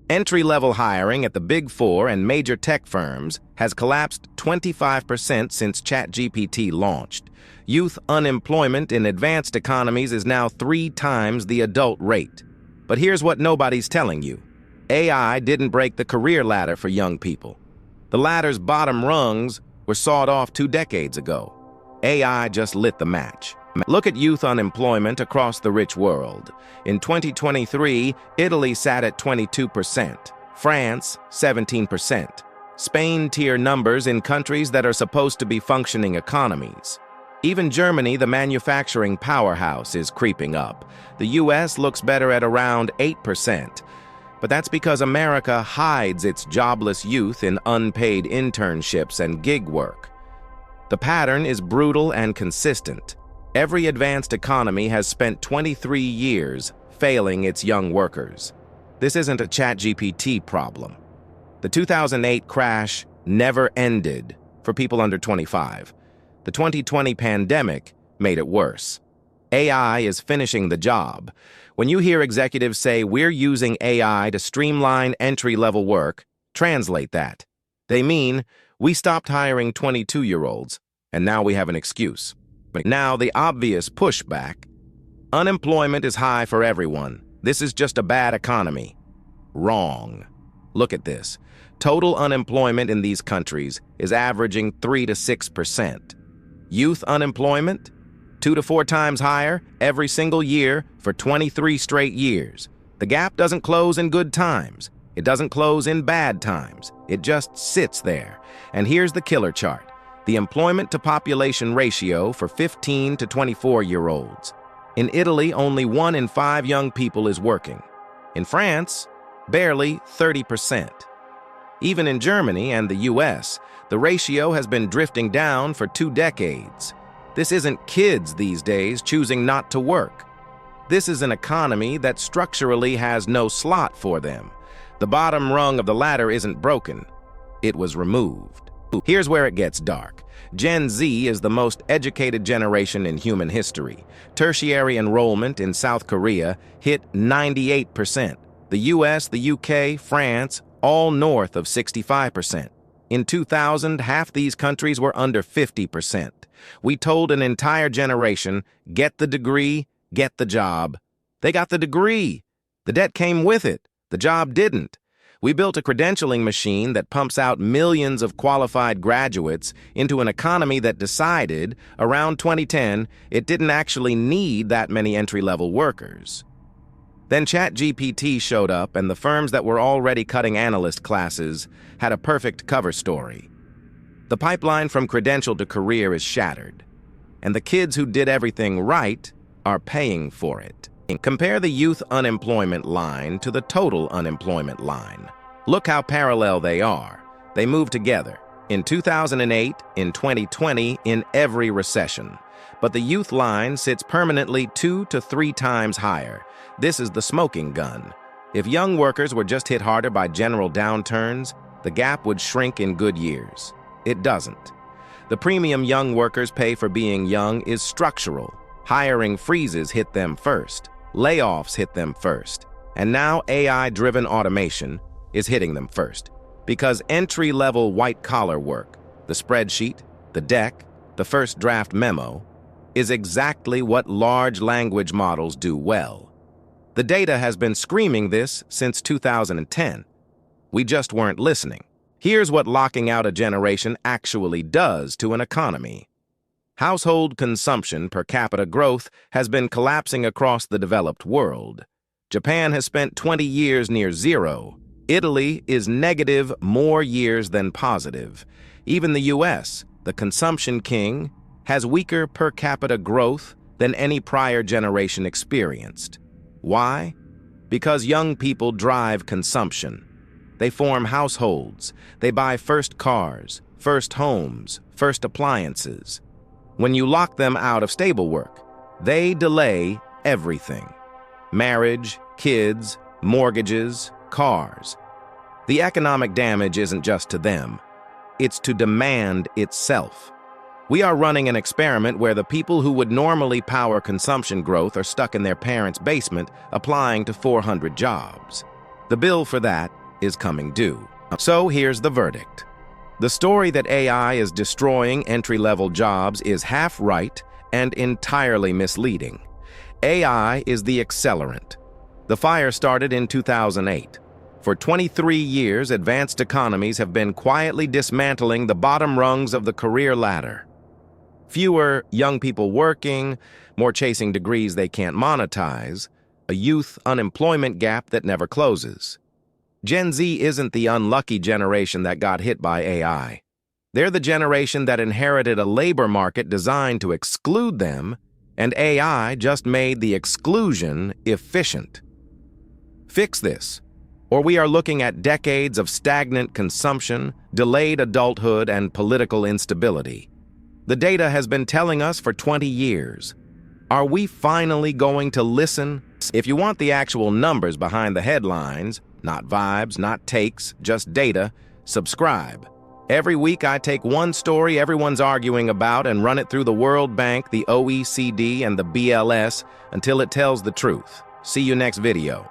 Entry-level hiring at the Big Four and major tech firms has collapsed 25% since ChatGPT launched. Youth unemployment in advanced economies is now 3 times the adult rate. But here's what nobody's telling you. AI didn't break the career ladder for young people. The ladder's bottom rungs were sawed off 2 decades ago. AI just lit the match. Look at youth unemployment across the rich world. In 2023, Italy sat at 22%, France 17%. Spain tier numbers in countries that are supposed to be functioning economies. Even Germany, the manufacturing powerhouse, is creeping up. The US looks better at around 8%. But that's because America hides its jobless youth in unpaid internships and gig work. The pattern is brutal and consistent. Every advanced economy has spent 23 years failing its young workers. This isn't a ChatGPT problem. The 2008 crash never ended for people under 25. The 2020 pandemic made it worse. AI is finishing the job. When you hear executives say we're using AI to streamline entry-level work, translate that. They mean we stopped hiring 22-year-olds, and now we have an excuse. But now the obvious pushback. Unemployment is high for everyone. This is just a bad economy. Wrong. Look at this. Total unemployment in these countries is averaging 3 to 6%. Youth unemployment? 2 to 4 times higher every single year for 23 straight years. The gap doesn't close in good times. It doesn't close in bad times. It just sits there. And here's the killer chart. The employment-to-population ratio for 15 to 24-year-olds. In Italy, only 1 in 5 young people is working. In France, barely 30%. Even in Germany and the US, the ratio has been drifting down for 2 decades. This isn't kids these days choosing not to work. This is an economy that structurally has no slot for them. The bottom rung of the ladder isn't broken. It was removed. Here's where it gets dark. Gen Z is the most educated generation in human history. Tertiary enrollment in South Korea hit 98%. The US, the UK, France, all north of 65%. In 2000, half these countries were under 50%. We told an entire generation, get the degree, get the job. They got the degree. The debt came with it. The job didn't. We built a credentialing machine that pumps out millions of qualified graduates into an economy that decided, around 2010, it didn't actually need that many entry-level workers. Then ChatGPT showed up, and the firms that were already cutting analyst classes had a perfect cover story. The pipeline from credential to career is shattered, and the kids who did everything right are paying for it. Compare the youth unemployment line to the total unemployment line. Look how parallel they are. They move together. In 2008, in 2020, in every recession. But the youth line sits permanently 2 to 3 times higher. This is the smoking gun. If young workers were just hit harder by general downturns, the gap would shrink in good years. It doesn't. The premium young workers pay for being young is structural. Hiring freezes hit them first. Layoffs hit them first. And now AI-driven automation is hitting them first. Because entry-level white-collar work, the spreadsheet, the deck, the first draft memo, is exactly what large language models do well. The data has been screaming this since 2010. We just weren't listening. Here's what locking out a generation actually does to an economy. Household consumption per capita growth has been collapsing across the developed world. Japan has spent 20 years near zero. Italy is negative more years than positive. Even the US, the consumption king, has weaker per capita growth than any prior generation experienced. Why? Because young people drive consumption. They form households. They buy first cars, first homes, first appliances. When you lock them out of stable work, they delay everything. Marriage, kids, mortgages, cars. The economic damage isn't just to them. It's to demand itself. We are running an experiment where the people who would normally power consumption growth are stuck in their parents' basement applying to 400 jobs. The bill for that is coming due. So here's the verdict. The story that AI is destroying entry-level jobs is half right and entirely misleading. AI is the accelerant. The fire started in 2008. For 23 years, advanced economies have been quietly dismantling the bottom rungs of the career ladder. Fewer young people working, more chasing degrees they can't monetize, a youth unemployment gap that never closes. Gen Z isn't the unlucky generation that got hit by AI. They're the generation that inherited a labor market designed to exclude them, and AI just made the exclusion efficient. Fix this, or we are looking at decades of stagnant consumption, delayed adulthood, and political instability. The data has been telling us for 20 years. Are we finally going to listen? If you want the actual numbers behind the headlines, not vibes, not takes, just data, subscribe. Every week I take one story everyone's arguing about and run it through the World Bank, the OECD, and the BLS until it tells the truth. See you next video.